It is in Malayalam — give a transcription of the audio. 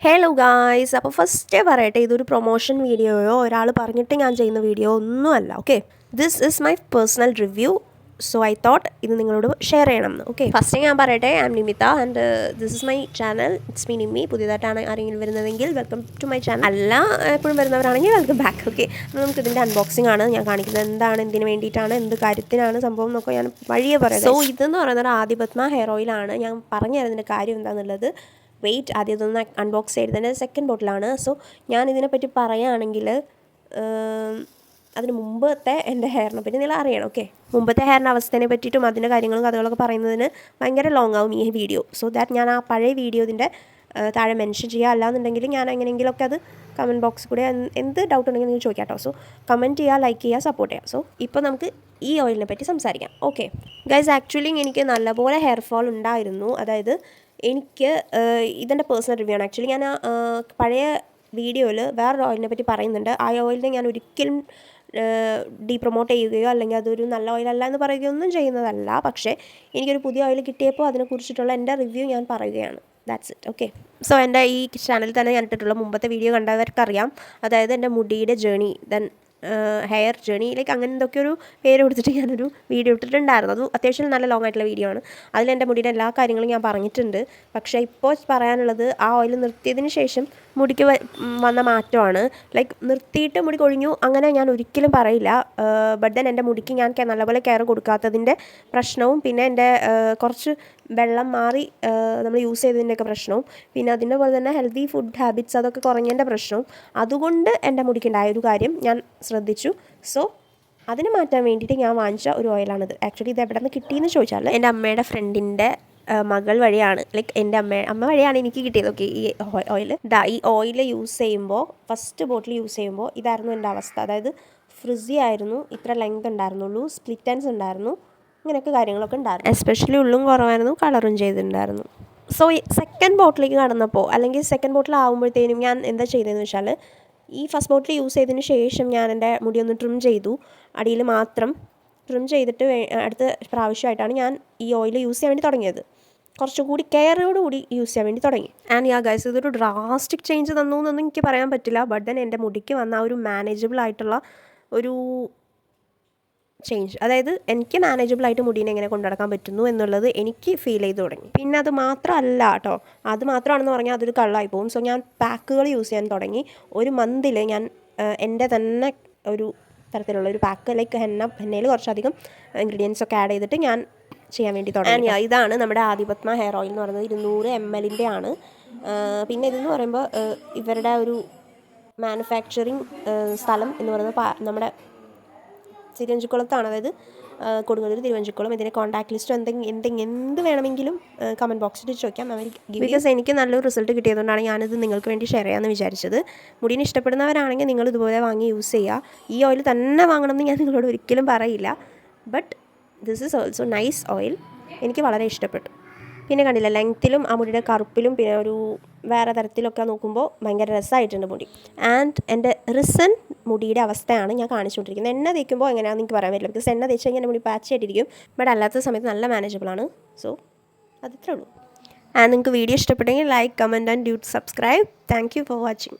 ഹലോ ഗായ്സ്, അപ്പോൾ ഫസ്റ്റേ പറയട്ടെ, ഇതൊരു പ്രൊമോഷൻ വീഡിയോയോ ഒരാൾ പറഞ്ഞിട്ട് ഞാൻ ചെയ്യുന്ന വീഡിയോ ഒന്നുമല്ല. Okay, this is my personal review. So I thought ഇത് നിങ്ങളോട് ഷെയർ ചെയ്യണം എന്ന്. ഓക്കെ, ഫസ്റ്റ് ഞാൻ പറയട്ടെ, I am Nimitha and this is my channel. It's me Nimmi. പുതിയതായിട്ടാണ് ആരെങ്കിലും വരുന്നതെങ്കിൽ വെൽക്കം ടു മൈ ചാനൽ. അല്ല, എപ്പോഴും വരുന്നവരാണെങ്കിൽ വെൽക്കം ബാക്ക്. ഓക്കെ, നമുക്ക് ഇതിൻ്റെ അൺബോക്സിംഗ് ആണ് ഞാൻ കാണിക്കുന്നത്. എന്താണ്, എന്തിനു വേണ്ടിയിട്ടാണ്, എന്ത് കാര്യത്തിനാണ് സംഭവം എന്നൊക്കെ ഞാൻ വഴിയെ പറയാം. സോ ഇതെന്ന് പറയുന്നത് ആദിപത്മ ഹെയർ ഓയിലാണ്. ഞാൻ പറഞ്ഞു തരുന്നതിൻ്റെ കാര്യം എന്താണെന്നുള്ളത് വെയിറ്റ് ആദ്യം ഇതൊന്ന് അൺബോക്സ് ചെയ്തതിൻ്റെ സെക്കൻഡ് ബോട്ടിലാണ്. സോ ഞാനിതിനെപ്പറ്റി പറയുകയാണെങ്കിൽ അതിന് മുമ്പത്തെ എൻ്റെ ഹെയറിനെ പറ്റി നിങ്ങൾ അറിയണം. ഓക്കെ, മുമ്പത്തെ ഹെയറിൻ്റെ അവസ്ഥയെ പറ്റിയിട്ടും അതിൻ്റെ കാര്യങ്ങളും കഥകളൊക്കെ പറയുന്നതിന് ഭയങ്കര ലോങ് ആവും ഈ വീഡിയോ. സോ ദാറ്റ് ഞാൻ ആ പഴയ വീഡിയോ ഇതിൻ്റെ താഴെ മെൻഷൻ ചെയ്യുക. അല്ലാന്നുണ്ടെങ്കിൽ ഞാൻ എങ്ങനെയെങ്കിലുമൊക്കെ അത് കമൻറ്റ് ബോക്സിൽ കൂടെ എന്ത് ഡൗട്ട് ഉണ്ടെങ്കിൽ നിങ്ങൾ ചോദിക്കാം കേട്ടോ. സോ കമൻറ്റ് ചെയ്യുക, ലൈക്ക് ചെയ്യുക, സപ്പോർട്ട് ചെയ്യുക. സോ ഇപ്പോൾ നമുക്ക് ഈ ഓയിലിനെ പറ്റി സംസാരിക്കാം. ഓക്കെ ഗൈസ്, ആക്ച്വലി എനിക്ക് നല്ലപോലെ ഹെയർ ഫോൾ ഉണ്ടായിരുന്നു. അതായത് എനിക്ക് ഇതെൻ്റെ പേഴ്സണൽ റിവ്യൂ ആണ്. ആക്ച്വലി ഞാൻ പഴയ വീഡിയോയിൽ വേറൊരു ഓയിലിനെ പറ്റി പറയുന്നുണ്ട്. ആ ഓയിലിനെ ഞാൻ ഒരിക്കലും ഡീപ്രൊമോട്ട് ചെയ്യുകയോ അല്ലെങ്കിൽ അതൊരു നല്ല ഓയിലല്ല എന്ന് പറയുകയോ ഒന്നും ചെയ്യുന്നതല്ല. പക്ഷേ എനിക്കൊരു പുതിയ ഓയിൽ കിട്ടിയപ്പോൾ അതിനെക്കുറിച്ചിട്ടുള്ള എൻ്റെ റിവ്യൂ ഞാൻ പറയുകയാണ്. That's it. ഓക്കെ, സോ എൻ്റെ ഈ ചാനലിൽ തന്നെ ഞാൻ ഇട്ടിട്ടുള്ള മുമ്പത്തെ വീഡിയോ കണ്ടവർക്കറിയാം. അതായത് എൻ്റെ മുടിയുടെ journey, then hair journey, like അങ്ങനെ എന്തൊക്കെ ഒരു പേര് കൊടുത്തിട്ട് ഞാനൊരു വീഡിയോ ഇട്ടിട്ടുണ്ടായിരുന്നു. അത് അത്യാവശ്യം നല്ല ലോങ് ആയിട്ടുള്ള വീഡിയോ ആണ്. അതിലെൻ്റെ മുടിയുടെ എല്ലാ കാര്യങ്ങളും ഞാൻ പറഞ്ഞിട്ടുണ്ട്. പക്ഷേ ഇപ്പോൾ പറയാനുള്ളത് ആ ഓയിൽ നിർത്തിയതിന് ശേഷം മുടിക്ക് വന്ന മാറ്റമാണ്. ലൈക്ക് നിർത്തിയിട്ട് മുടി കൊഴിഞ്ഞു അങ്ങനെ ഞാൻ ഒരിക്കലും പറയില്ല. ബട്ട് ദെൻ എൻ്റെ മുടിക്ക് ഞാൻ നല്ലപോലെ കെയർ കൊടുക്കാത്തതിൻ്റെ പ്രശ്നവും, പിന്നെ എൻ്റെ കുറച്ച് വെള്ളം മാറി നമ്മൾ യൂസ് ചെയ്തതിൻ്റെയൊക്കെ പ്രശ്നവും, പിന്നെ അതിൻ്റെ പോലെ തന്നെ ഹെൽത്തി ഫുഡ് ഹാബിറ്റ്സ് അതൊക്കെ കുറഞ്ഞതിൻ്റെ പ്രശ്നവും, അതുകൊണ്ട് എൻ്റെ മുടിക്കുണ്ടായ ഒരു കാര്യം ഞാൻ ശ്രദ്ധിച്ചു. സോ അതിന് മാറ്റാൻ വേണ്ടിയിട്ട് ഞാൻ വാങ്ങിച്ച ഒരു ഓയിലാണിത്. ആക്ച്വലി ഇത് എവിടെ നിന്ന് കിട്ടിയെന്ന് ചോദിച്ചാൽ എൻ്റെ അമ്മയുടെ ഫ്രണ്ടിൻ്റെ മകൾ വഴിയാണ്. ലൈക്ക് എൻ്റെ അമ്മ വഴിയാണ് എനിക്ക് കിട്ടിയത്. ഓക്കെ, ഈ ഓയിൽ ഈ ഓയിൽ യൂസ് ചെയ്യുമ്പോൾ, ഫസ്റ്റ് ബോട്ടിൽ യൂസ് ചെയ്യുമ്പോൾ ഇതായിരുന്നു എൻ്റെ അവസ്ഥ. അതായത് ഫ്രിസി ആയിരുന്നു, ഇത്ര ലെങ്ത് ഉണ്ടായിരുന്നുള്ളൂ, സ്പ്ലിറ്റ് എൻഡ്സ് ഉണ്ടായിരുന്നു, ഇങ്ങനെയൊക്കെ കാര്യങ്ങളൊക്കെ ഉണ്ടായിരുന്നു. എസ്പെഷ്യലി ഉള്ളും കുറവായിരുന്നു, കളറും ചെയ്തിട്ടുണ്ടായിരുന്നു. സോ ഈ സെക്കൻഡ് ബോട്ടിലേക്ക് കടന്നപ്പോൾ, അല്ലെങ്കിൽ സെക്കൻഡ് ബോട്ടിൽ ആകുമ്പോഴത്തേനും ഞാൻ എന്താ ചെയ്തതെന്ന് വെച്ചാൽ, ഈ ഫസ്റ്റ് ബോട്ടിൽ യൂസ് ചെയ്തതിന് ശേഷം ഞാൻ എൻ്റെ മുടി ഒന്ന് ട്രിം ചെയ്തു. അടിയിൽ മാത്രം ട്രിം ചെയ്തിട്ട് അടുത്ത പ്രാവശ്യമായിട്ടാണ് ഞാൻ ഈ ഓയിൽ യൂസ് ചെയ്യാൻ വേണ്ടി തുടങ്ങിയത്. കുറച്ചുകൂടി കെയറോടുകൂടി യൂസ് ചെയ്യാൻ വേണ്ടി തുടങ്ങി. ആൻഡ് യാ ഗൈസ്, ഇതൊരു ഡ്രാസ്റ്റിക് ചേഞ്ച് തന്നു എന്നൊന്നും എനിക്ക് പറയാൻ പറ്റില്ല. ബട്ട് ദെൻ എൻ്റെ മുടിക്ക് വന്ന ഒരു മാനേജബിൾ ആയിട്ടുള്ള ഒരു ചേഞ്ച്, അതായത് എനിക്ക് മാനേജബിളായിട്ട് മുടീനെ എങ്ങനെ കൊണ്ടുനടക്കാൻ പറ്റുന്നു എന്നുള്ളത് എനിക്ക് ഫീൽ ചെയ്ത് തുടങ്ങി. പിന്നെ അത് മാത്രമല്ല കേട്ടോ, അത് മാത്രമാണെന്ന് പറഞ്ഞാൽ അതൊരു കള്ളായി പോകും. സോ ഞാൻ പാക്കുകൾ യൂസ് ചെയ്യാൻ തുടങ്ങി. ഒരു മന്തിൽ ഞാൻ എൻ്റെ തന്നെ ഒരു തരത്തിലുള്ള ഒരു പാക്ക്, ലൈക്ക് ഹെന്നയിൽ കുറച്ചധികം ഇൻഗ്രീഡിയൻസ് ഒക്കെ ആഡ് ചെയ്തിട്ട് ഞാൻ ചെയ്യാൻ വേണ്ടി തുടങ്ങി. ഇതാണ് നമ്മുടെ ആദിപത്മ ഹെയർ ഓയിൽ എന്ന് പറയുന്നത്. 200 ml ആണ്. പിന്നെ ഇതെന്ന് പറയുമ്പോൾ ഇവരുടെ ഒരു മാനുഫാക്ചറിങ് സ്ഥലം എന്ന് പറയുന്നത് നമ്മുടെ തിരുവഞ്ചിക്കുളത്താണ്. അതായത് കൊടുങ്ങല്ലൂർ, തിരുവഞ്ചിക്കുളം. ഇതിൻ്റെ കോൺടാക്ട് ലിസ്റ്റോ എന്ത് വേണമെങ്കിലും കമൻറ്റ് ബോക്സിൽ ചോദിക്കാം. അവർ ബിക്കോസ് എനിക്ക് നല്ലൊരു റിസൾട്ട് കിട്ടിയതുകൊണ്ടാണ് ഞാനിത് നിങ്ങൾക്ക് വേണ്ടി ഷെയർ ചെയ്യാമെന്ന് വിചാരിച്ചത്. മുടീനെ ഇഷ്ടപ്പെടുന്നവരാണെങ്കിൽ നിങ്ങൾ ഇതുപോലെ വാങ്ങി യൂസ് ചെയ്യുക. ഈ ഓയിൽ തന്നെ വാങ്ങണമെന്ന് ഞാൻ നിങ്ങളോട് ഒരിക്കലും പറയില്ല. But this is also nice oil. എനിക്ക് വളരെ ഇഷ്ടപ്പെട്ടു. പിന്നെ കണ്ടില്ല, ലെങ്ത്തിലും ആ മുടിയുടെ കറുപ്പിലും പിന്നെ ഒരു വേറെ തരത്തിലൊക്കെ നോക്കുമ്പോൾ ഭയങ്കര രസമായിട്ടുണ്ട് മുടി. ആൻഡ് എൻ്റെ റിസൺ മുടിയുടെ അവസ്ഥയാണ് ഞാൻ കാണിച്ചുകൊണ്ടിരിക്കുന്നത്. എണ്ണ തേക്കുമ്പോൾ എങ്ങനെയാണെന്ന് എനിക്ക് പറയാൻ പറ്റില്ല. ബിക്കോസ് എണ്ണ തേച്ച് കഴിഞ്ഞാൽ എൻ്റെ മുടി പാച്ചായിട്ടിരിക്കും. ബട്ട് അല്ലാത്ത സമയത്ത് നല്ല മാനേജബിളാണ്. സോ അതിത്രേ ഉള്ളൂ. ആൻഡ് നിങ്ങൾക്ക് വീഡിയോ ഇഷ്ടപ്പെട്ടെങ്കിൽ like, comment and do subscribe. Thank you for watching.